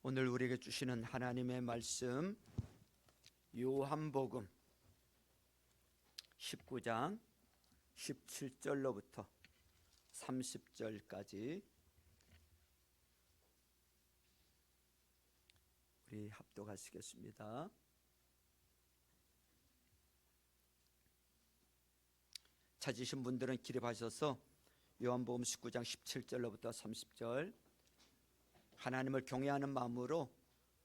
오늘 우리에게 주시는 하나님의 말씀 요한복음 19장 17절로부터 30절까지 우리 합독하시겠습니다. 찾으신 분들은 기립하셔서 요한복음 19장 17절로부터 30절 하나님을 경외하는 마음으로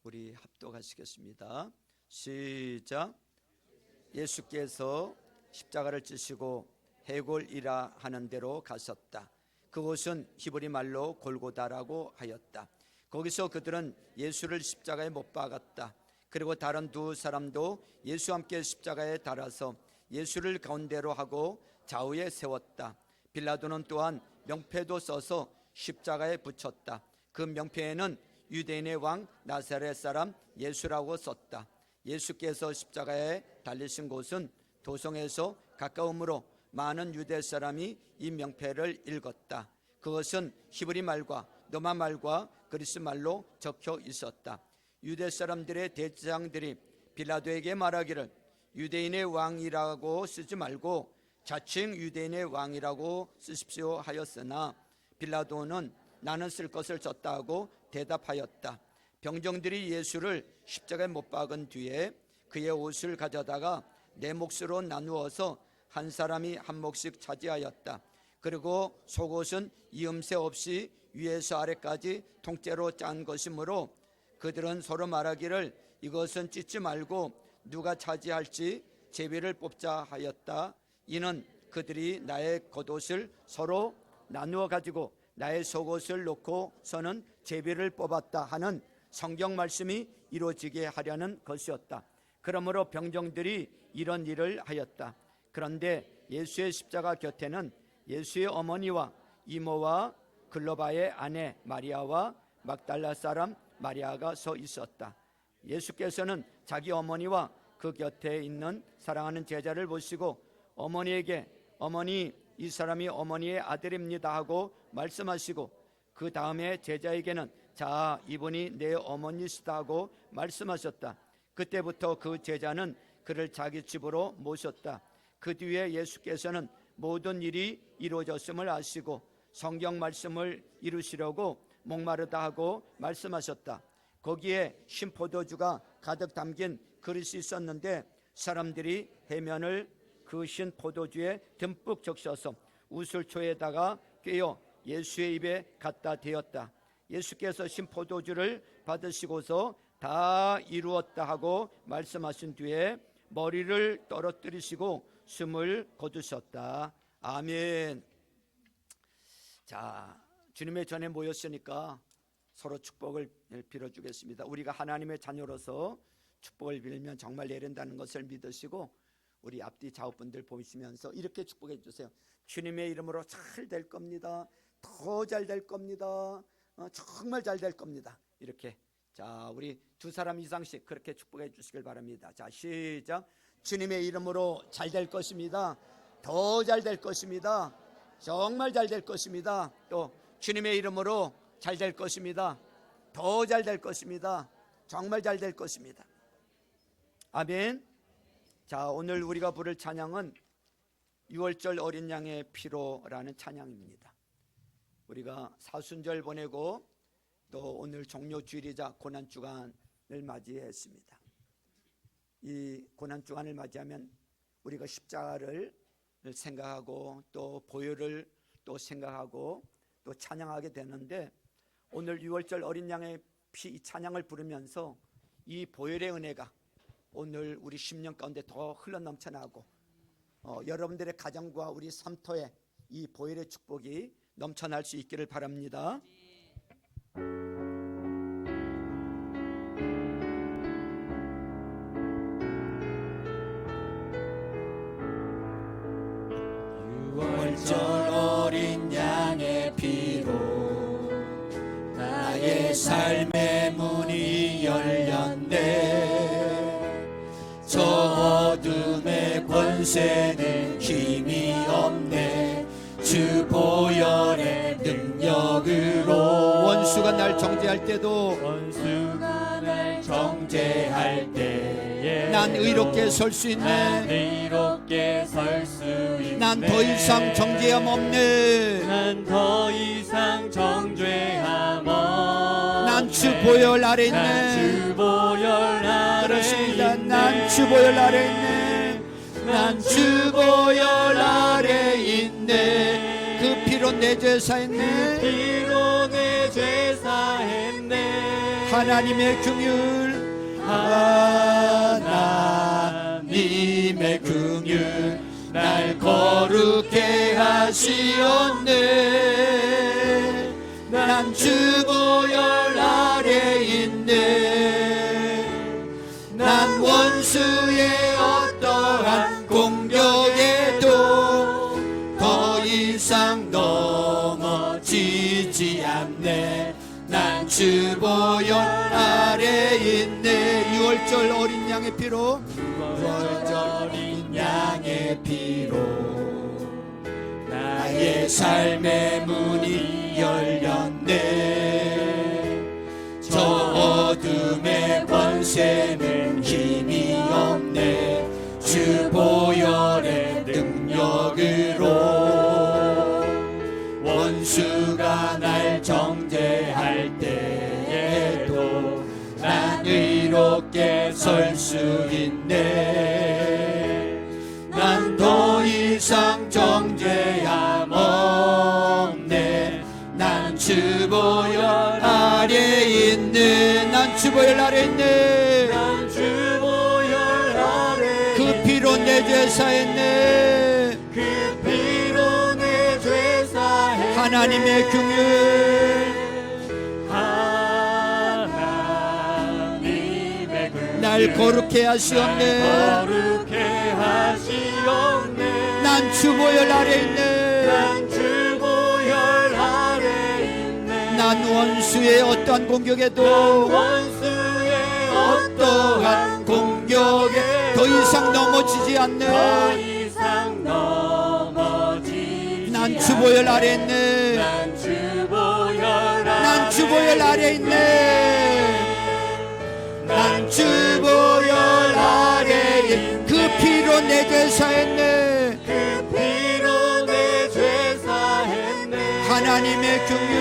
우리 합독하시겠습니다. 시작. 예수께서 십자가를 지시고 해골이라 하는 데로 가셨다. 그곳은 히브리 말로 골고다라고 하였다. 거기서 그들은 예수를 십자가에 못 박았다. 그리고 다른 두 사람도 예수와 함께 십자가에 달아서 예수를 가운데로 하고 좌우에 세웠다. 빌라도는 또한 명패도 써서 십자가에 붙였다. 그 명패에는 유대인의 왕 나사렛 사람 예수라고 썼다. 예수께서 십자가에 달리신 곳은 도성에서 가까우므로 많은 유대 사람이 이 명패를 읽었다. 그것은 히브리 말과 로마 말과 그리스 말로 적혀 있었다. 유대 사람들의 대장들이 빌라도에게 말하기를 유대인의 왕이라고 쓰지 말고 자칭 유대인의 왕이라고 쓰십시오 하였으나 빌라도는 나는 쓸 것을 썼다 하고 대답하였다. 병정들이 예수를 십자가에 못 박은 뒤에 그의 옷을 가져다가 네 몫으로 나누어서 한 사람이 한 몫씩 차지하였다. 그리고 속옷은 이음새 없이 위에서 아래까지 통째로 짠 것이므로 그들은 서로 말하기를 이것은 찢지 말고 누가 차지할지 제비를 뽑자 하였다. 이는 그들이 나의 겉옷을 서로 나누어 가지고 나의 속옷을 놓고서는 제비를 뽑았다 하는 성경 말씀이 이루어지게 하려는 것이었다. 그러므로 병정들이 이런 일을 하였다. 그런데 예수의 십자가 곁에는 예수의 어머니와 이모와 글로바의 아내 마리아와 막달라 사람 마리아가 서 있었다. 예수께서는 자기 어머니와 그 곁에 있는 사랑하는 제자를 보시고 어머니에게 어머니 이 사람이 어머니의 아들입니다 하고 말씀하시고 그 다음에 제자에게는 자 이분이 내 어머니시다 하고 말씀하셨다. 그때부터 그 제자는 그를 자기 집으로 모셨다. 그 뒤에 예수께서는 모든 일이 이루어졌음을 아시고 성경 말씀을 이루시려고 목마르다 하고 말씀하셨다. 거기에 신포도주가 가득 담긴 그릇이 있었는데 사람들이 해면을 그 신 포도주에 듬뿍 적셔서 우슬초에다가 꿰어 예수의 입에 갖다 대었다. 예수께서 신 포도주를 받으시고서 다 이루었다 하고 말씀하신 뒤에 머리를 떨어뜨리시고 숨을 거두셨다. 아멘. 자, 주님의 전에 모였으니까 서로 축복을 빌어주겠습니다. 우리가 하나님의 자녀로서 축복을 빌면 정말 내린다는 것을 믿으시고 우리 앞뒤 좌우분들 보시면서 이렇게 축복해 주세요. 주님의 이름으로 잘 될 겁니다. 더 잘 될 겁니다. 정말 잘 될 겁니다. 이렇게 자 우리 두 사람 이상씩 그렇게 축복해 주시길 바랍니다. 자 시작. 주님의 이름으로 잘 될 것입니다. 더 잘 될 것입니다. 정말 잘 될 것입니다. 또 주님의 이름으로 잘 될 것입니다. 더 잘 될 것입니다. 정말 잘 될 것입니다. 아멘. 자 오늘 우리가 부를 찬양은 6월절 어린 양의 피로라는 찬양입니다. 우리가 사순절 보내고 또 오늘 종료주일이자 고난주간을 맞이했습니다. 이 고난주간을 맞이하면 우리가 십자가를 생각하고 또 보혈을 또 생각하고 또 찬양하게 되는데 오늘 6월절 어린 양의 피 이 찬양을 부르면서 이 보혈의 은혜가 오늘 우리 심령 가운데 더 흘러넘쳐나고 여러분들의 가정과 우리 삶터에 이 보혈의 축복이 넘쳐날 수 있기를 바랍니다. 유월절 어린 양의 피로 나의 삶의 문이 열렸네. 저 어둠의 권세는 힘이 없네. 주 보혈의 능력으로 원수가 날 정죄할 때도 원수가 날 정죄할 때에 난 의롭게 설 수 난 있네. 의롭게 설 수 있네. 난 더 이상 정죄함 없네. 난 더 이상 정죄함 없네. 난 주 보혈 아래 난 있네. 주 보혈 아래 그렇습니다. 있네. 난 주 보혈 아래 있네. 난 주 보혈 아래 있네. 그 피로 내 죄 사했네. 피로 내 죄 사했네. 하나님의 긍휼, 하나님의 긍휼 날 거룩해 하시었네. 난 주 보혈 아래 있네. 난 원수의 어떠한 공격에도 더 이상 넘어지지 않네. 난 주 보혈 아래 있네. 6월절 어린 양의 피로, 6월절 어린 양의 피로 나의 삶의 문이 열렸네. 저 어둠의 권세는 힘이 없네. 주 보혈의 능력으로 원수가 날 정죄할 때에도 난 의롭게 설 수 있네. 난 더 이상 정죄함 없네. 난 주 보혈 아래 있네. 난 주 보혈 아래 있네. 난 주 보혈 아래 그 피로 내 죄 사했네. 그 피로 내 죄 사했네. 하나님의 긍휼, 하나님의 긍휼 날 거룩해 하시었네. 거룩해 하시었네. 난 주 보혈 아래 있네. 난 주 보혈 아래 있네. 난 원수의 어떠한 공격에도 원수의 어떠한 공격에 더 이상 넘어지지 더 않네. 이상 넘어지지 난 주 보혈 아래 있네. 난 주 보혈 아래 난 주 보혈 아래 있네. 난 주 보혈 아래 있네. 그 피로 내 죄 사했네. 그 피로 내 죄 사했네. 하나님의 긍휼,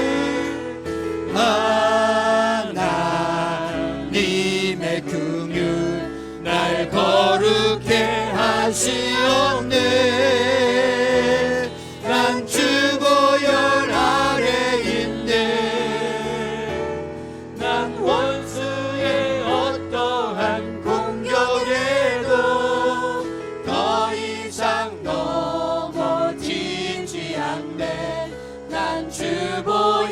하나님의 긍휼 날 거룩해 하시었네. 난 주 보혈 아래 있네. 난 원수의 어떠한 공격에도 더 이상 넘어지지 않네. 난 주 보혈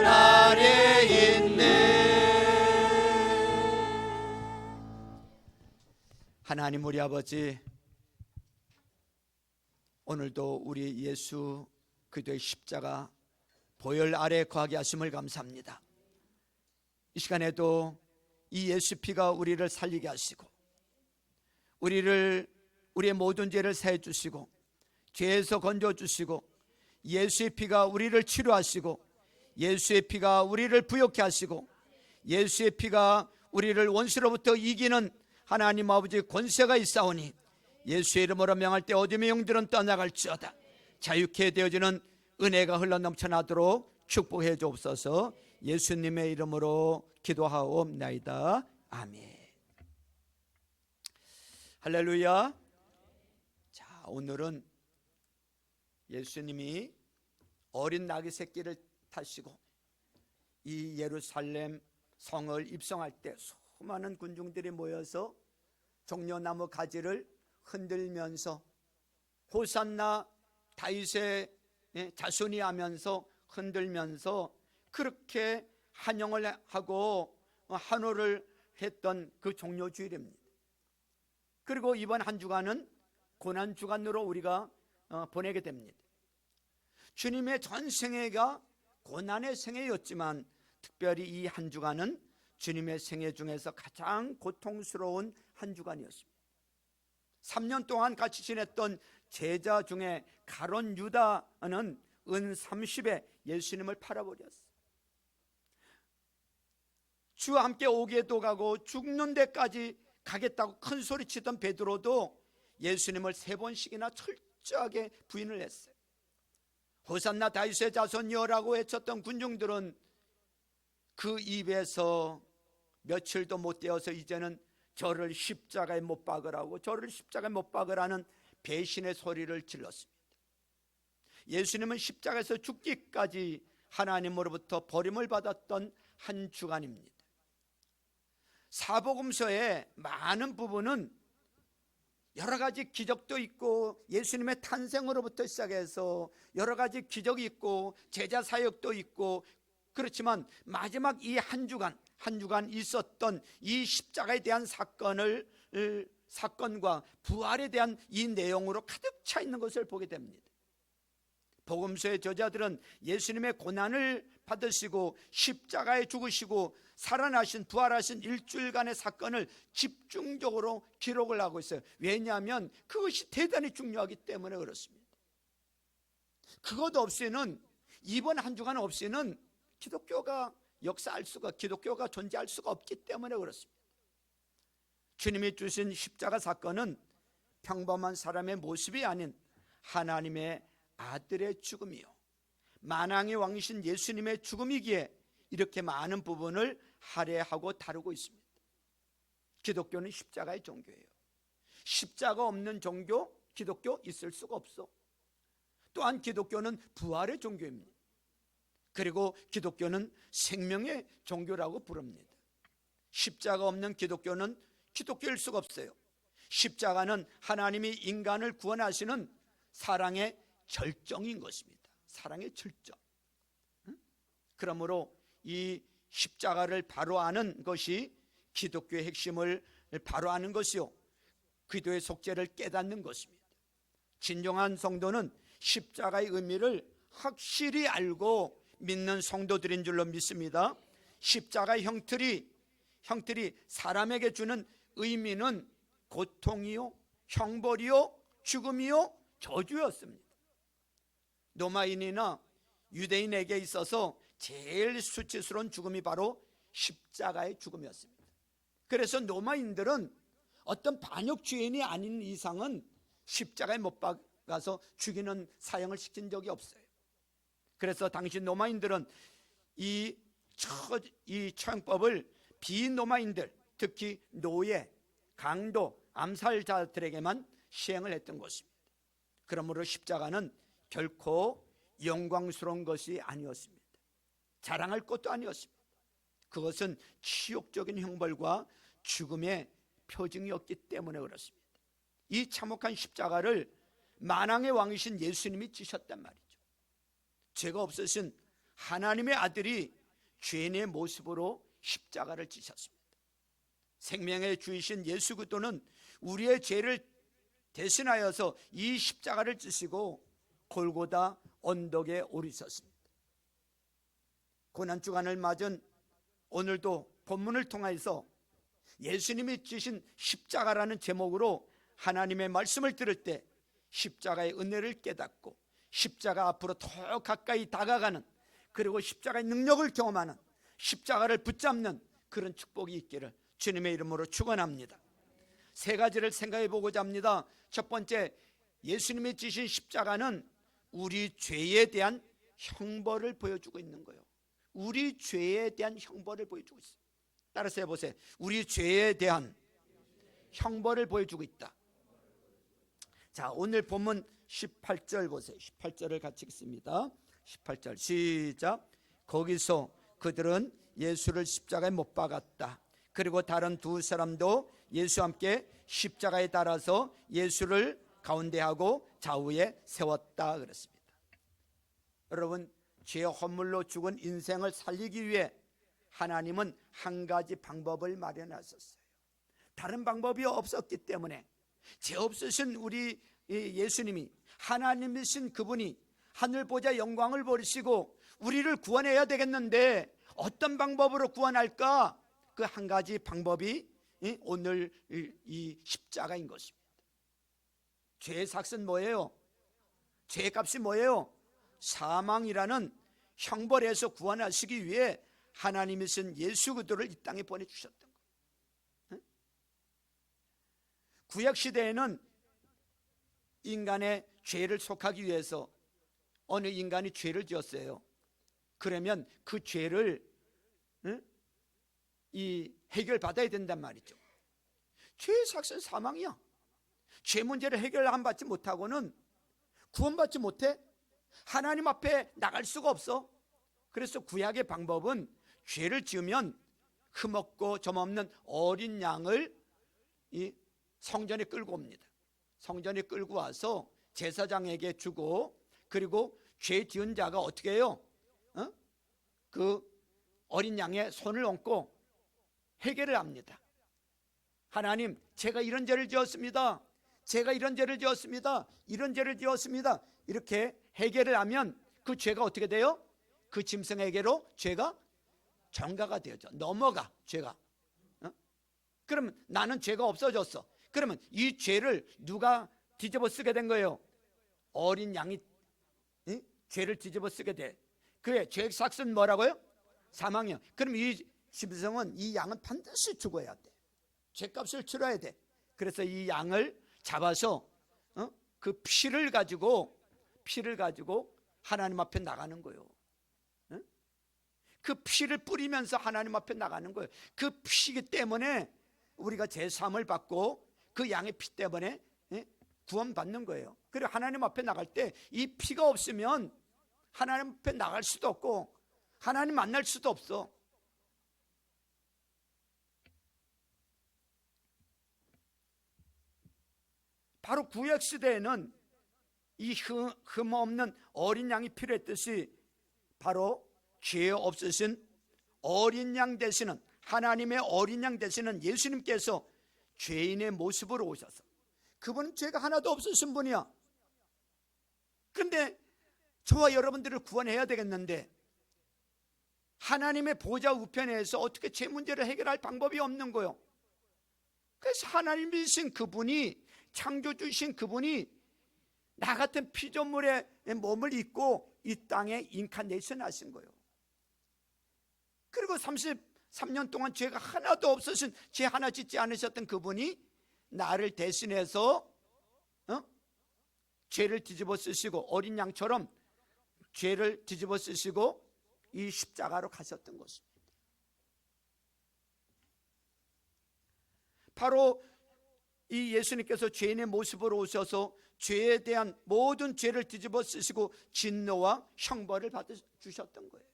아래 있네. 하나님 우리 아버지, 오늘도 우리 예수 그리스도의 십자가 보혈 아래 거하게 하심을 감사합니다. 이 시간에도 이 예수 피가 우리를 살리게 하시고 우리의 모든 죄를 사해 주시고 죄에서 건져 주시고 예수의 피가 우리를 치료하시고 예수의 피가 우리를 부욕케 하시고 예수의 피가 우리를 원수로부터 이기는 하나님 아버지의 권세가 있사오니 예수의 이름으로 명할 때 어둠의 영들은 떠나갈지어다. 자유케 되어지는 은혜가 흘러넘쳐나도록 축복해 주옵소서. 예수님의 이름으로 기도하옵나이다. 아멘. 할렐루야. 자, 오늘은 예수님이 어린 나귀 새끼를 타시고 이 예루살렘 성을 입성할 때 수많은 군중들이 모여서 종려나무 가지를 흔들면서 호산나 다윗의 자손이 하면서 흔들면서 그렇게 환영을 하고 환호를 했던 그 종려 주일입니다. 그리고 이번 한 주간은 고난 주간으로 우리가 보내게 됩니다. 주님의 전 생애가 고난의 생애였지만 특별히 이 한 주간은 주님의 생애 중에서 가장 고통스러운 한 주간이었습니다. 3년 동안 같이 지냈던 제자 중에 가룟 유다는 은 30에 예수님을 팔아버렸어요. 주와 함께 오게도 가고 죽는 데까지 가겠다고 큰 소리 치던 베드로도 예수님을 3번씩이나 철저하게 부인을 했어요. 호산나 다윗의 자손이여라고 외쳤던 군중들은 그 입에서 며칠도 못 되어서 이제는 저를 십자가에 못 박으라고, 저를 십자가에 못 박으라는 배신의 소리를 질렀습니다. 예수님은 십자가에서 죽기까지 하나님으로부터 버림을 받았던 한 주간입니다. 사복음서의 많은 부분은 여러 가지 기적도 있고 예수님의 탄생으로부터 시작해서 여러 가지 기적이 있고 제자 사역도 있고, 그렇지만 마지막 이 한 주간 있었던 이 십자가에 대한 사건과 부활에 대한 이 내용으로 가득 차 있는 것을 보게 됩니다. 복음서의 저자들은 예수님의 고난을 받으시고 십자가에 죽으시고 살아나신, 부활하신 일주일간의 사건을 집중적으로 기록을 하고 있어요. 왜냐하면 그것이 대단히 중요하기 때문에 그렇습니다. 그것 없이는, 이번 한 주간 없이는 기독교가 기독교가 존재할 수가 없기 때문에 그렇습니다. 주님이 주신 십자가 사건은 평범한 사람의 모습이 아닌 하나님의 아들의 죽음이요, 만왕의 왕이신 예수님의 죽음이기에 이렇게 많은 부분을 할애하고 다루고 있습니다. 기독교는 십자가의 종교예요. 십자가 없는 종교, 기독교 있을 수가 없어. 또한 기독교는 부활의 종교입니다. 그리고 기독교는 생명의 종교라고 부릅니다. 십자가 없는 기독교는 기독교일 수가 없어요. 십자가는 하나님이 인간을 구원하시는 사랑의 절정인 것입니다. 사랑의 절정. 그러므로 이 십자가를 바로 아는 것이 기독교의 핵심을 바로 아는 것이요, 기도의 속죄를 깨닫는 것입니다. 진정한 성도는 십자가의 의미를 확실히 알고 믿는 성도들인 줄로 믿습니다. 십자가의 형틀이 사람에게 주는 의미는 고통이요, 형벌이요, 죽음이요, 저주였습니다. 로마인이나 유대인에게 있어서 제일 수치스러운 죽음이 바로 십자가의 죽음이었습니다. 그래서 로마인들은 어떤 반역 죄인이 아닌 이상은 십자가에 못 박아서 죽이는 사형을 시킨 적이 없어요. 그래서 당시 로마인들은 이 처형법을 비로마인들, 특히 노예, 강도, 암살자들에게만 시행을 했던 것입니다. 그러므로 십자가는 결코 영광스러운 것이 아니었습니다. 자랑할 것도 아니었습니다. 그것은 치욕적인 형벌과 죽음의 표징이었기 때문에 그렇습니다. 이 참혹한 십자가를 만왕의 왕이신 예수님이 지셨단 말이죠. 죄가 없으신 하나님의 아들이 죄인의 모습으로 십자가를 지셨습니다. 생명의 주이신 예수 그리스도는 우리의 죄를 대신하여서 이 십자가를 지시고 골고다 언덕에 오르셨습니다. 고난주간을 맞은 오늘도 본문을 통해서 예수님이 지신 십자가라는 제목으로 하나님의 말씀을 들을 때 십자가의 은혜를 깨닫고 십자가 앞으로 더 가까이 다가가는, 그리고 십자가의 능력을 경험하는, 십자가를 붙잡는 그런 축복이 있기를 주님의 이름으로 축원합니다. 3가지를 생각해 보고자 합니다. 첫 번째, 예수님이 지신 십자가는 우리 죄에 대한 형벌을 보여주고 있는 거예요. 우리 죄에 대한 형벌을 보여주고 있어요. 따라서 해보세요. 우리 죄에 대한 형벌을 보여주고 있다. 자, 오늘 본문 18절 보세요. 18절을 같이 읽습니다. 18절 시작. 거기서 그들은 예수를 십자가에 못 박았다. 그리고 다른 2 사람도 예수와 함께 십자가에 달아서 예수를 가운데 하고 좌우에 세웠다 그랬습니다. 여러분, 죄의 허물로 죽은 인생을 살리기 위해 하나님은 한 가지 방법을 마련하셨어요. 다른 방법이 없었기 때문에 죄 없으신 우리 예수님이, 하나님이신 그분이 하늘 보좌 영광을 버리시고 우리를 구원해야 되겠는데 어떤 방법으로 구원할까? 그 한 가지 방법이 오늘 이 십자가인 것입니다. 죄의 삭은 뭐예요? 죄의 값이 뭐예요? 사망이라는 형벌에서 구원하시기 위해 하나님이신 예수 그리스도를 이 땅에 보내주셨던 거예요. 구약 시대에는 인간의 죄를 속하기 위해서 어느 인간이 죄를 지었어요. 그러면 그 죄를 이 해결받아야 된단 말이죠. 죄의 삭은 사망이야. 죄 문제를 해결 안 받지 못하고는 구원받지 못해. 하나님 앞에 나갈 수가 없어. 그래서 구약의 방법은 죄를 지으면 흠없고 점없는 어린 양을 이 성전에 끌고 옵니다. 성전에 끌고 와서 제사장에게 주고, 그리고 죄 지은 자가 어떻게 해요? 그 어린 양의 손을 얹고 회개를 합니다. 하나님, 제가 이런 죄를 지었습니다. 제가 이런 죄를 지었습니다. 이런 죄를 지었습니다. 이렇게 회개를 하면 그 죄가 어떻게 돼요? 그 짐승에게로 죄가 전가가 되어져. 넘어가, 죄가. 그러면 나는 죄가 없어졌어. 그러면 이 죄를 누가 뒤집어 쓰게 된 거예요? 어린 양이 죄를 뒤집어 쓰게 돼. 그의 죄의 삭은 뭐라고요? 사망이요. 그럼 이 짐승은, 이 양은 반드시 죽어야 돼. 죄값을 치러야 돼. 그래서 이 양을 잡아서 그 피를 가지고 하나님 앞에 나가는 거예요. 그 피를 뿌리면서 하나님 앞에 나가는 거예요. 그 피기 때문에 우리가 제사함을 받고 그 양의 피 때문에 구원받는 거예요. 그리고 하나님 앞에 나갈 때 이 피가 없으면 하나님 앞에 나갈 수도 없고 하나님 만날 수도 없어. 바로 구약 시대에는 이 흠 없는 어린 양이 필요했듯이 바로 죄 없으신 어린 양 되시는, 하나님의 어린 양 되시는 예수님께서 죄인의 모습으로 오셔서, 그분은 죄가 하나도 없으신 분이야. 그런데 저와 여러분들을 구원해야 되겠는데 하나님의 보좌 우편에서 어떻게 죄 문제를 해결할 방법이 없는 거예요. 그래서 하나님이신 그분이, 창조주신 그분이 나 같은 피조물의 몸을 입고 이 땅에 인카네이션 하신 거예요. 그리고 33년 동안 죄가 하나도 없으신, 죄 하나 짓지 않으셨던 그분이 나를 대신해서 죄를 뒤집어 쓰시고, 어린 양처럼 죄를 뒤집어 쓰시고 이 십자가로 가셨던 것입니다. 바로 이 예수님께서 죄인의 모습으로 오셔서 죄에 대한 모든 죄를 뒤집어 쓰시고 진노와 형벌을 받으셨던 거예요.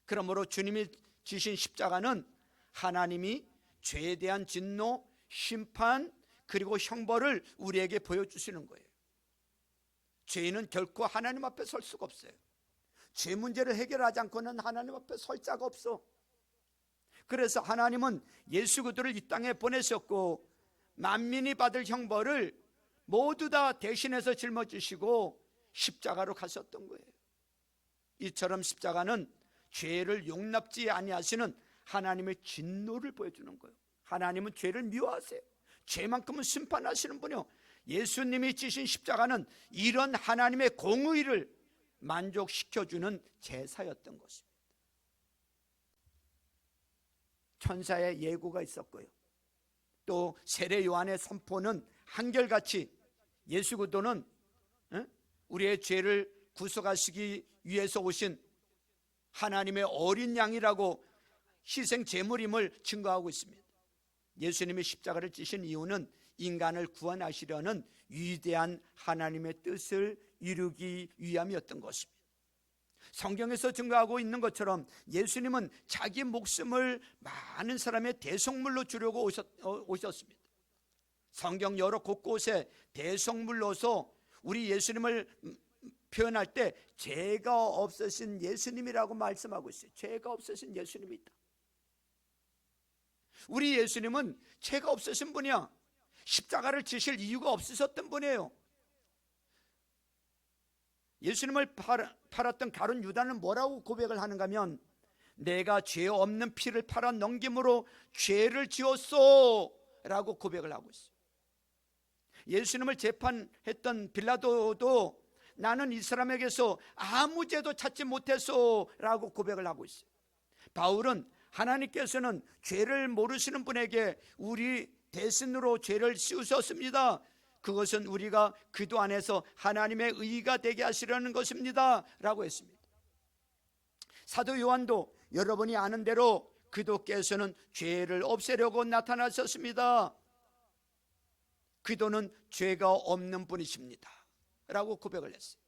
그러므로 주님이 지신 십자가는 하나님이 죄에 대한 진노, 심판, 그리고 형벌을 우리에게 보여주시는 거예요. 죄인은 결코 하나님 앞에 설 수가 없어요. 죄 문제를 해결하지 않고는 하나님 앞에 설 자가 없어. 그래서 하나님은 예수 그리스도를 이 땅에 보내셨고 만민이 받을 형벌을 모두 다 대신해서 짊어지시고 십자가로 가셨던 거예요. 이처럼 십자가는 죄를 용납지 아니하시는 하나님의 진노를 보여주는 거예요. 하나님은 죄를 미워하세요. 죄만큼은 심판하시는 분이요. 예수님이 지신 십자가는 이런 하나님의 공의를 만족시켜주는 제사였던 것입니다. 천사의 예고가 있었고요. 또 세례 요한의 선포는 한결같이 예수 그리스도는 우리의 죄를 구속하시기 위해서 오신 하나님의 어린 양이라고 희생 제물임을 증거하고 있습니다. 예수님이 십자가를 지신 이유는 인간을 구원하시려는 위대한 하나님의 뜻을 이루기 위함이었던 것입니다. 성경에서 증거하고 있는 것처럼 예수님은 자기 목숨을 많은 사람의 대속물로 주려고 오셨습니다. 성경 여러 곳곳에 대속물로서 우리 예수님을 표현할 때 죄가 없으신 예수님이라고 말씀하고 있어요. 죄가 없으신 예수님이 있다. 우리 예수님은 죄가 없으신 분이야. 십자가를 지실 이유가 없으셨던 분이에요. 예수님을 팔았던 가룟 유다는 뭐라고 고백을 하는가 하면, 내가 죄 없는 피를 팔아 넘김으로 죄를 지었소 라고 고백을 하고 있어요. 예수님을 재판했던 빌라도도 나는 이 사람에게서 아무 죄도 찾지 못했소 라고 고백을 하고 있어요. 바울은 하나님께서는 죄를 모르시는 분에게 우리 대신으로 죄를 씌우셨습니다. 그것은 우리가 그도 안에서 하나님의 의가 되게 하시려는 것입니다 라고 했습니다. 사도 요한도 여러분이 아는 대로 그도께서는 죄를 없애려고 나타나셨습니다. 그도는 죄가 없는 분이십니다 라고 고백을 했어요.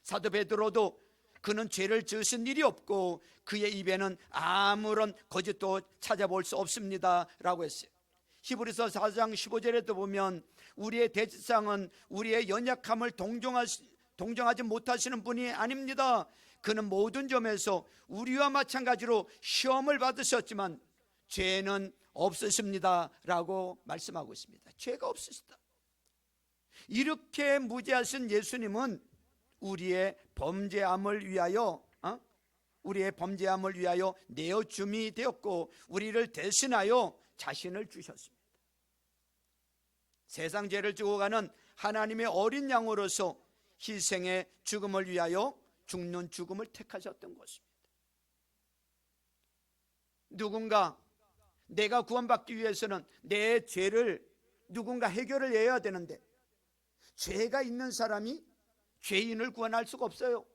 사도 베드로도 그는 죄를 지으신 일이 없고 그의 입에는 아무런 거짓도 찾아볼 수 없습니다 라고 했어요. 히브리서 4장 15절에도 보면 우리의 대지상은 우리의 연약함을 동정하지 못하시는 분이 아닙니다. 그는 모든 점에서 우리와 마찬가지로 시험을 받으셨지만 죄는 없으십니다 라고 말씀하고 있습니다. 죄가 없으시다. 이렇게 무죄하신 예수님은 우리의 범죄함을 위하여 내어줌이 되었고 우리를 대신하여 자신을 주셨습니다. 세상 죄를 지고 가는 하나님의 어린 양으로서 희생의 죽음을 위하여 죽는 죽음을 택하셨던 것입니다. 누군가 내가 구원받기 위해서는 내 죄를 누군가 해결을 해야 되는데 죄가 있는 사람이 죄인을 구원할 수가 없어요.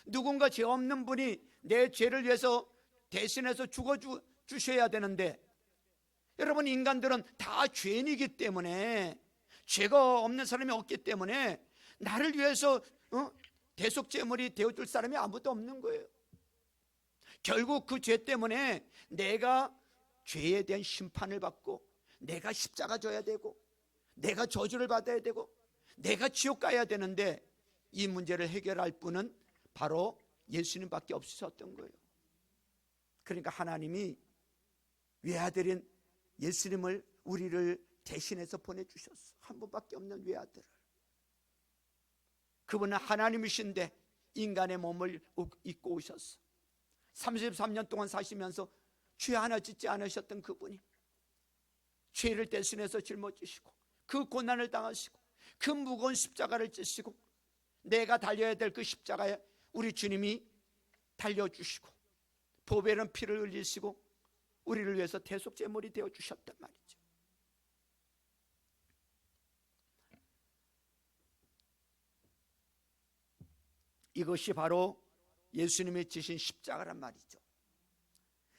누군가 죄 없는 분이 내 죄를 위해서 대신해서 죽어주셔야 되는데, 여러분, 인간들은 다 죄인이기 때문에, 죄가 없는 사람이 없기 때문에 나를 위해서 대속제물이 되어줄 사람이 아무도 없는 거예요. 결국 그 죄 때문에 내가 죄에 대한 심판을 받고, 내가 십자가 져야 되고, 내가 저주를 받아야 되고, 내가 지옥 가야 되는데, 이 문제를 해결할 분은 바로 예수님밖에 없으셨던 거예요. 그러니까 하나님이 외아들인 예수님을, 우리를 대신해서 보내주셨어. 한 분밖에 없는 외아들을. 그분은 하나님이신데 인간의 몸을 입고 오셨어. 33년 동안 사시면서 죄 하나 짓지 않으셨던 그분이 죄를 대신해서 짊어지시고 그 고난을 당하시고 그 무거운 십자가를 지시고 내가 달려야 될 그 십자가에 우리 주님이 달려주시고 보배는 피를 흘리시고 우리를 위해서 대속제물이 되어주셨단 말이죠. 이것이 바로 예수님이 지신 십자가란 말이죠.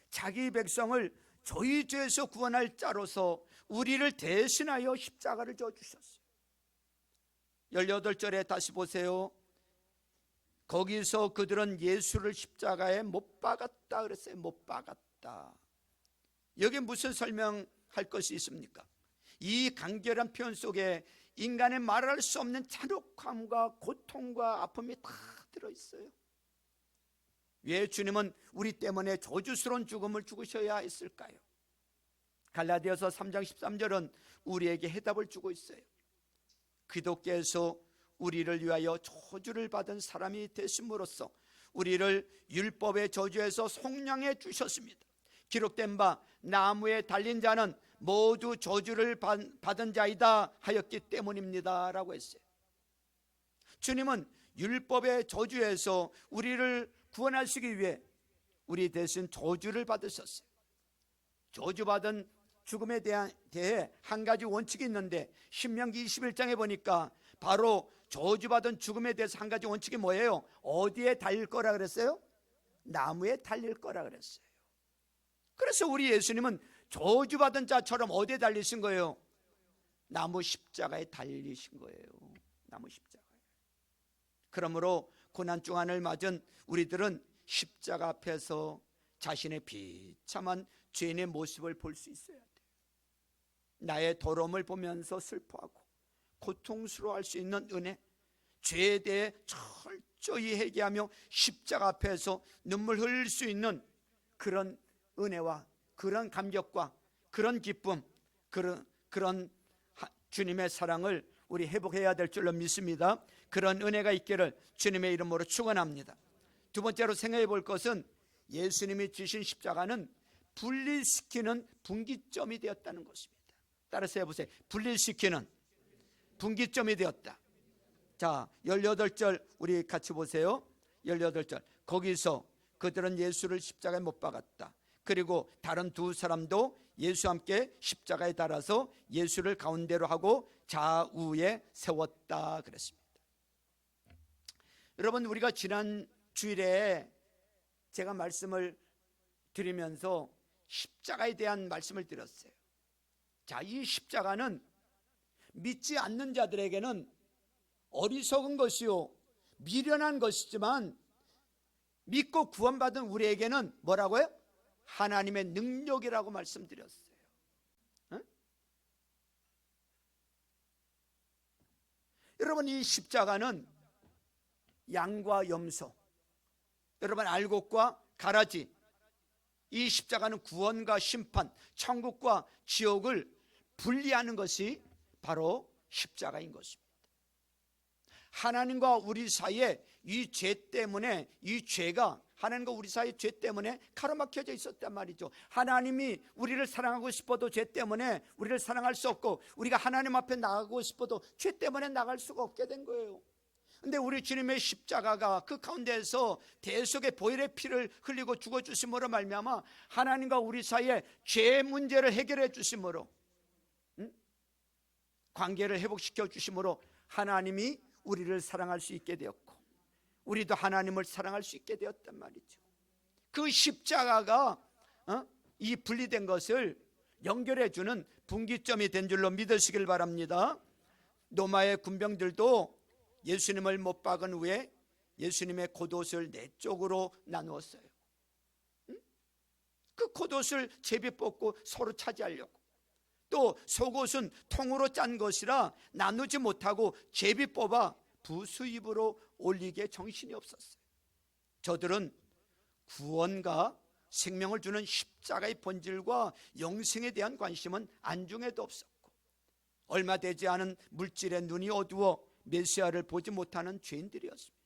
자기 백성을 저희 죄에서 구원할 자로서 우리를 대신하여 십자가를 져주셨어요. 18절에 다시 보세요. 거기서 그들은 예수를 십자가에 못 박았다 그랬어요. 못 박았다. 여기 무슨 설명할 것이 있습니까? 이 간결한 표현 속에 인간의 말할 수 없는 잔혹함과 고통과 아픔이 다 들어있어요. 왜 주님은 우리 때문에 저주스러운 죽음을 죽으셔야 했을까요? 갈라디아서 3장 13절은 우리에게 해답을 주고 있어요. 그도께서 우리를 위하여 저주를 받은 사람이 되심으로써 우리를 율법의 저주에서 속량해 주셨습니다. 기록된 바 나무에 달린 자는 모두 저주를 받은 자이다 하였기 때문입니다 라고 했어요. 주님은 율법의 저주에서 우리를 구원하시기 위해 우리 대신 저주를 받으셨어요. 저주받은 죽음에 대해 한 가지 원칙이 있는데 신명기 21장에 보니까 바로 저주받은 죽음에 대해서 한 가지 원칙이 뭐예요? 어디에 달릴 거라 그랬어요? 나무에 달릴 거라 그랬어요. 그래서 우리 예수님은 저주받은 자처럼 어디에 달리신 거예요? 나무 십자가에 달리신 거예요. 나무 십자가에. 그러므로 고난중환을 맞은 우리들은 십자가 앞에서 자신의 비참한 죄인의 모습을 볼 수 있어야 돼요. 나의 더러움을 보면서 슬퍼하고 고통스러워할 수 있는 은혜, 죄에 대해 철저히 회개하며 십자가 앞에서 눈물 흘릴 수 있는 그런 은혜와 그런 감격과 그런 기쁨, 그런 주님의 사랑을 우리 회복해야 될 줄로 믿습니다. 그런 은혜가 있기를 주님의 이름으로 축원합니다. 두 번째로 생각해 볼 것은 예수님이 지신 십자가는 분리시키는 분기점이 되었다는 것입니다. 따라서 해보세요. 분리시키는 분기점이 되었다. 자, 18절 우리 같이 보세요. 18절. 거기서 그들은 예수를 십자가에 못 박았다. 그리고 다른 두 사람도 예수와 함께 십자가에 달아서 예수를 가운데로 하고 좌우에 세웠다 그랬습니다. 여러분, 우리가 지난 주일에 제가 말씀을 드리면서 십자가에 대한 말씀을 드렸어요. 자, 이 십자가는 믿지 않는 자들에게는 어리석은 것이요 미련한 것이지만 믿고 구원받은 우리에게는 뭐라고요? 하나님의 능력이라고 말씀드렸어요. 응? 여러분, 이 십자가는 양과 염소, 여러분 알곡과 가라지, 이 십자가는 구원과 심판, 천국과 지옥을 분리하는 것이 바로 십자가인 것입니다. 하나님과 우리 사이에 이 죄 때문에, 이 죄가 하나님과 우리 사이의 죄 때문에 가로막혀져 있었단 말이죠. 하나님이 우리를 사랑하고 싶어도 죄 때문에 우리를 사랑할 수 없고, 우리가 하나님 앞에 나가고 싶어도 죄 때문에 나갈 수가 없게 된 거예요. 근데 우리 주님의 십자가가 그 가운데에서 대속의 보혈의 피를 흘리고 죽어주심으로 말미암아 하나님과 우리 사이에 죄 문제를 해결해 주심으로, 관계를 회복시켜 주심으로 하나님이 우리를 사랑할 수 있게 되었고, 우리도 하나님을 사랑할 수 있게 되었단 말이죠. 그 십자가가 이 분리된 것을 연결해 주는 분기점이 된 줄로 믿으시길 바랍니다. 로마의 군병들도 예수님을 못 박은 후에 예수님의 겉옷을 네 쪽으로 나누었어요. 그 겉옷을 제비 뽑고 서로 차지하려고, 또 속옷은 통으로 짠 것이라 나누지 못하고 제비 뽑아 부수입으로 올리기에 정신이 없었어요. 저들은 구원과 생명을 주는 십자가의 본질과 영생에 대한 관심은 안중에도 없었고, 얼마 되지 않은 물질의 눈이 어두워 메시아를 보지 못하는 죄인들이었습니다.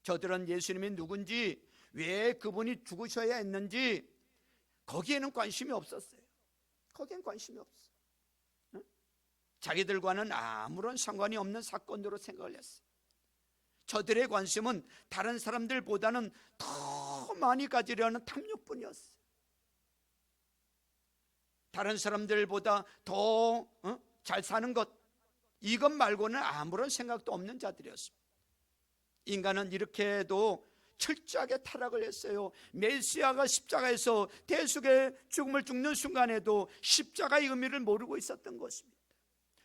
저들은 예수님이 누군지, 왜 그분이 죽으셔야 했는지 거기에는 관심이 없었어요. 거기엔 관심이 없어. 자기들과는 아무런 상관이 없는 사건으로 생각을 했어요. 저들의 관심은 다른 사람들보다는 더 많이 가지려는 탐욕뿐이었어요. 다른 사람들보다 더 잘 사는 것, 이것 말고는 아무런 생각도 없는 자들이었습니다. 인간은 이렇게 해도 철저하게 타락을 했어요. 메시아가 십자가에서 대속의 죽음을 죽는 순간에도 십자가의 의미를 모르고 있었던 것입니다.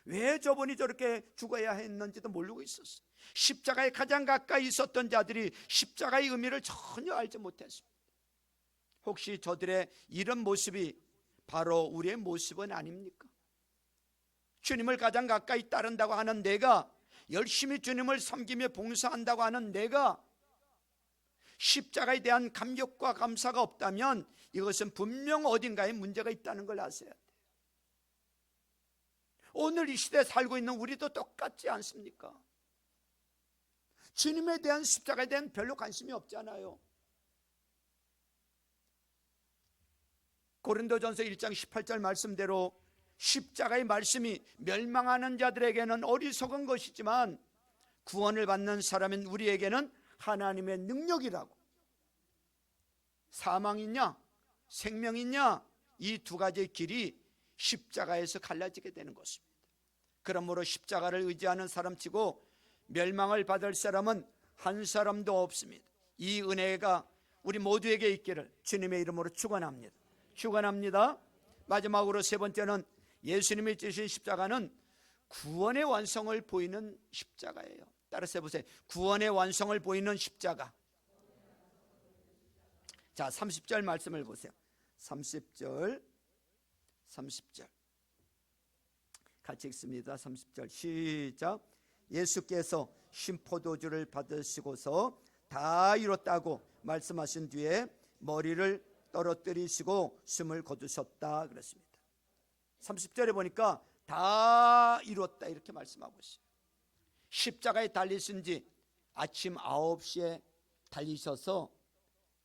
왜 저분이 저렇게 죽어야 했는지도 모르고 있었어요. 십자가에 가장 가까이 있었던 자들이 십자가의 의미를 전혀 알지 못했습니다. 혹시 저들의 이런 모습이 바로 우리의 모습은 아닙니까? 주님을 가장 가까이 따른다고 하는 내가, 열심히 주님을 섬기며 봉사한다고 하는 내가 십자가에 대한 감격과 감사가 없다면 이것은 분명 어딘가에 문제가 있다는 걸 아셔야 돼요. 오늘 이 시대에 살고 있는 우리도 똑같지 않습니까? 주님에 대한, 십자가에 대한 별로 관심이 없잖아요. 고린도전서 1장 18절 말씀대로 십자가의 말씀이 멸망하는 자들에게는 어리석은 것이지만 구원을 받는 사람인 우리에게는 하나님의 능력이라고. 사망이냐 생명이냐, 이 두 가지의 길이 십자가에서 갈라지게 되는 것입니다. 그러므로 십자가를 의지하는 사람치고 멸망을 받을 사람은 한 사람도 없습니다. 이 은혜가 우리 모두에게 있기를 주님의 이름으로 축원합니다. 축원합니다. 마지막으로 세 번째는 예수님이 지신 십자가는 구원의 완성을 보이는 십자가예요. 따라서 해보세요. 구원의 완성을 보이는 십자가. 자, 30절 말씀을 보세요. 30절 같이 읽습니다. 30절 시작. 예수께서 신포도주를 받으시고서 다 이뤘다고 말씀하신 뒤에 머리를 떨어뜨리시고 숨을 거두셨다 그랬습니다. 30절에 보니까 다 이뤘다 이렇게 말씀하고 있어요. 십자가에 달리신 지 아침 9시에 달리셔서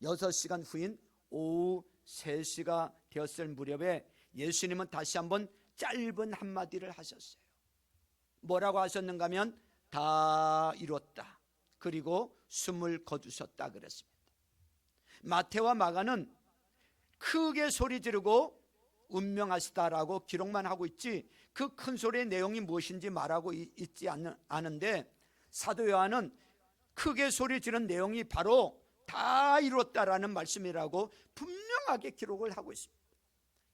6시간 후인 오후 3시가 되었을 무렵에 예수님은 다시 한번 짧은 한마디를 하셨어요. 뭐라고 하셨는가 하면 다 이뤘다, 그리고 숨을 거두셨다 그랬습니다. 마태와 마가는 크게 소리 지르고 운명하시다라고 기록만 하고 있지 그 큰 소리의 내용이 무엇인지 말하고 있지 않은데, 사도 요한은 크게 소리 지른 내용이 바로 다 이뤘다라는 말씀이라고 분명하게 기록을 하고 있습니다.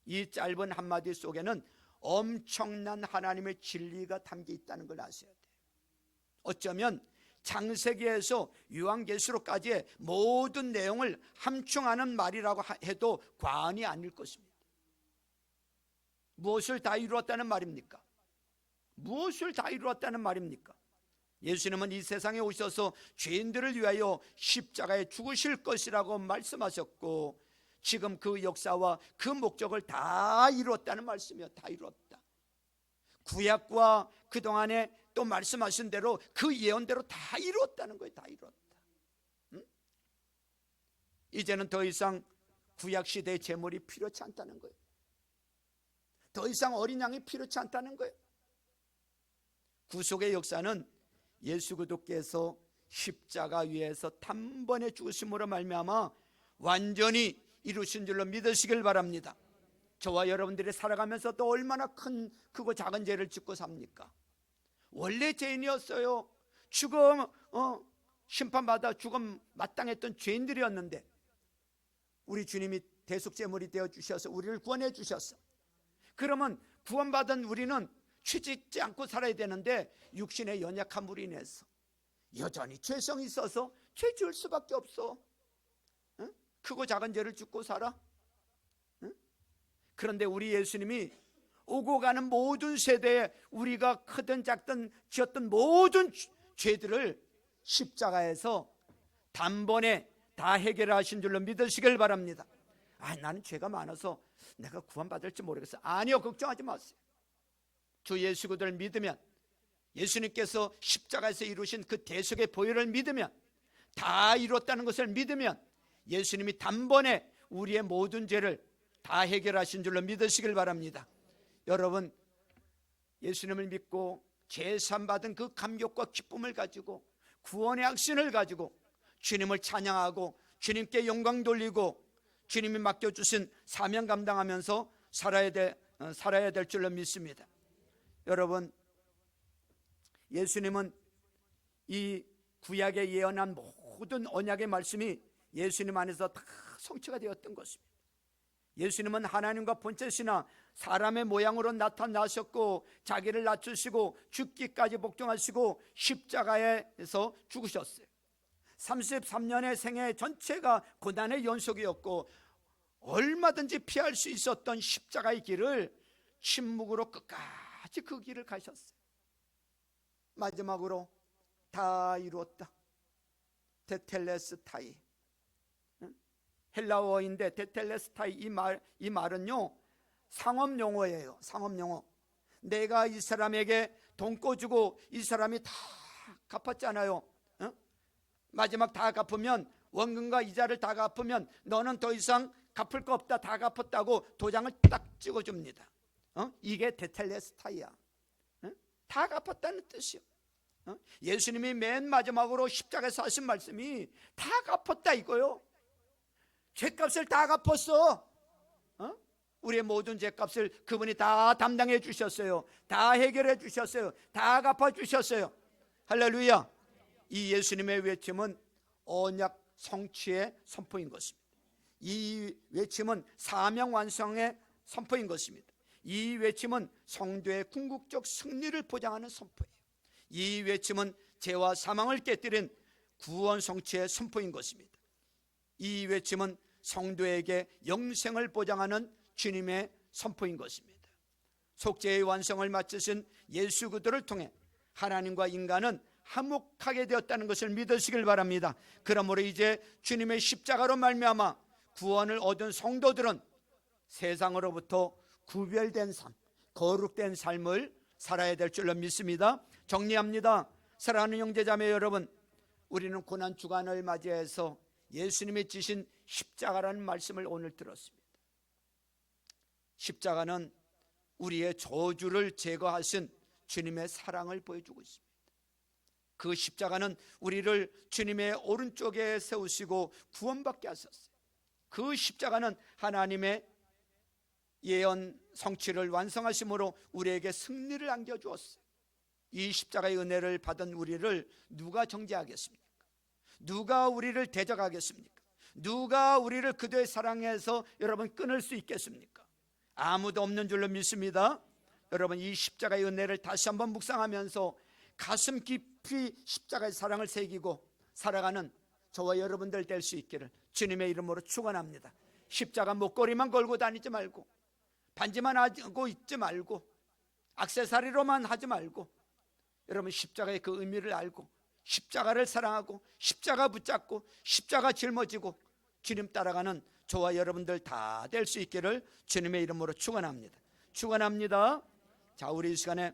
이 짧은 한마디 속에는 엄청난 하나님의 진리가 담겨 있다는 걸 아셔야 돼요. 어쩌면 창세기에서 요한계시록까지의 모든 내용을 함축하는 말이라고 해도 과언이 아닐 것입니다. 무엇을 다 이루었다는 말입니까? 무엇을 다 이루었다는 말입니까? 예수님은 이 세상에 오셔서 죄인들을 위하여 십자가에 죽으실 것이라고 말씀하셨고, 지금 그 역사와 그 목적을 다 이루었다는 말씀이에요. 다 이루었다. 구약과 그동안에 또 말씀하신 대로 그 예언대로 다 이루었다는 거예요. 다 이루었다. 응? 이제는 더 이상 구약시대의 제물이 필요치 않다는 거예요. 더 이상 어린 양이 필요치 않다는 거예요. 구속의 역사는 예수 그리스도께서 십자가 위에서 단번에 죽으심으로 말미암아 완전히 이루신 줄로 믿으시길 바랍니다. 저와 여러분들이 살아가면서 또 얼마나 큰 크고 작은 죄를 짓고 삽니까? 원래 죄인이었어요. 죽음 심판받아 죽음 마땅했던 죄인들이었는데 우리 주님이 대속제물이 되어 주셔서 우리를 구원해 주셨어. 그러면 구원받은 우리는 죄 짓지 않고 살아야 되는데 육신의 연약함으로 인해서 여전히 죄성이 있어서 죄 지을 수밖에 없어. 응? 크고 작은 죄를 짓고 살아. 응? 그런데 우리 예수님이 오고 가는 모든 세대에 우리가 크든 작든 지었던 모든 죄들을 십자가에서 단번에 다 해결하신 줄로 믿으시길 바랍니다. 나는 죄가 많아서 내가 구원받을지 모르겠어. 아니요, 걱정하지 마세요. 주 예수 그리스도를 믿으면, 예수님께서 십자가에서 이루신 그 대속의 보혈을 믿으면, 다 이뤘다는 것을 믿으면 예수님이 단번에 우리의 모든 죄를 다 해결하신 줄로 믿으시길 바랍니다. 여러분, 예수님을 믿고 제삼받은 그 감격과 기쁨을 가지고 구원의 확신을 가지고 주님을 찬양하고 주님께 영광 돌리고 주님이 맡겨주신 사명 감당하면서 살아야 될 줄로 믿습니다. 여러분, 예수님은 이 구약에 예언한 모든 언약의 말씀이 예수님 안에서 다 성취가 되었던 것입니다. 예수님은 하나님과 본체시나 사람의 모양으로 나타나셨고 자기를 낮추시고 죽기까지 복종하시고 십자가에서 죽으셨어요. 33년의 생애 전체가 고난의 연속이었고 얼마든지 피할 수 있었던 십자가의 길을 침묵으로 끝까지 그 길을 가셨어요. 마지막으로 다 이루었다. 테텔레스타이, 헬라어인데 테텔레스타이 이 말은요 상업 용어예요. 상업 용어. 내가 이 사람에게 돈 꿔주고 이 사람이 다 갚았잖아요. 마지막 다 갚으면, 원금과 이자를 다 갚으면 너는 더 이상 갚을 거 없다, 다 갚았다고 도장을 딱 찍어줍니다. 이게 테텔레스타이야. 다 갚았다는 뜻이요. 예수님이 맨 마지막으로 십자가에서 하신 말씀이 다 갚았다 이거요. 죄값을 다 갚았어. 우리의 모든 죄값을 그분이 다 담당해 주셨어요. 다 해결해 주셨어요. 다 갚아 주셨어요. 할렐루야. 이 예수님의 외침은 언약 성취의 선포인 것입니다. 이 외침은 사명 완성의 선포인 것입니다. 이 외침은 성도의 궁극적 승리를 보장하는 선포예요. 이 외침은 죄와 사망을 깨뜨린 구원 성취의 선포인 것입니다. 이 외침은 성도에게 영생을 보장하는 주님의 선포인 것입니다. 속죄의 완성을 마치신 예수 그리스도를 통해 하나님과 인간은 화목하게 되었다는 것을 믿으시길 바랍니다. 그러므로 이제 주님의 십자가로 말미암아 구원을 얻은 성도들은 세상으로부터 구별된 삶, 거룩된 삶을 살아야 될 줄로 믿습니다. 정리합니다. 사랑하는 형제자매 여러분, 우리는 고난 주간을 맞이해서 예수님이 지신 십자가라는 말씀을 오늘 들었습니다. 십자가는 우리의 저주를 제거하신 주님의 사랑을 보여주고 있습니다. 그 십자가는 우리를 주님의 오른쪽에 세우시고 구원받게 하셨어요. 그 십자가는 하나님의 예언 성취를 완성하심으로 우리에게 승리를 안겨주었어요. 이 십자가의 은혜를 받은 우리를 누가 정죄하겠습니까? 누가 우리를 대적하겠습니까? 누가 우리를 그대의 사랑에서 여러분 끊을 수 있겠습니까? 아무도 없는 줄로 믿습니다. 여러분, 이 십자가의 은혜를 다시 한번 묵상하면서 가슴 깊이 십자가의 사랑을 새기고 살아가는 저와 여러분들 될 수 있기를 주님의 이름으로 축원합니다. 십자가 목걸이만 걸고 다니지 말고, 반지만 하고 있지 말고, 액세서리로만 하지 말고, 여러분 십자가의 그 의미를 알고 십자가를 사랑하고 십자가 붙잡고 십자가 짊어지고 주님 따라가는 저와 여러분들 다 될 수 있기를 주님의 이름으로 축원합니다. 축원합니다. 자, 우리 이 시간에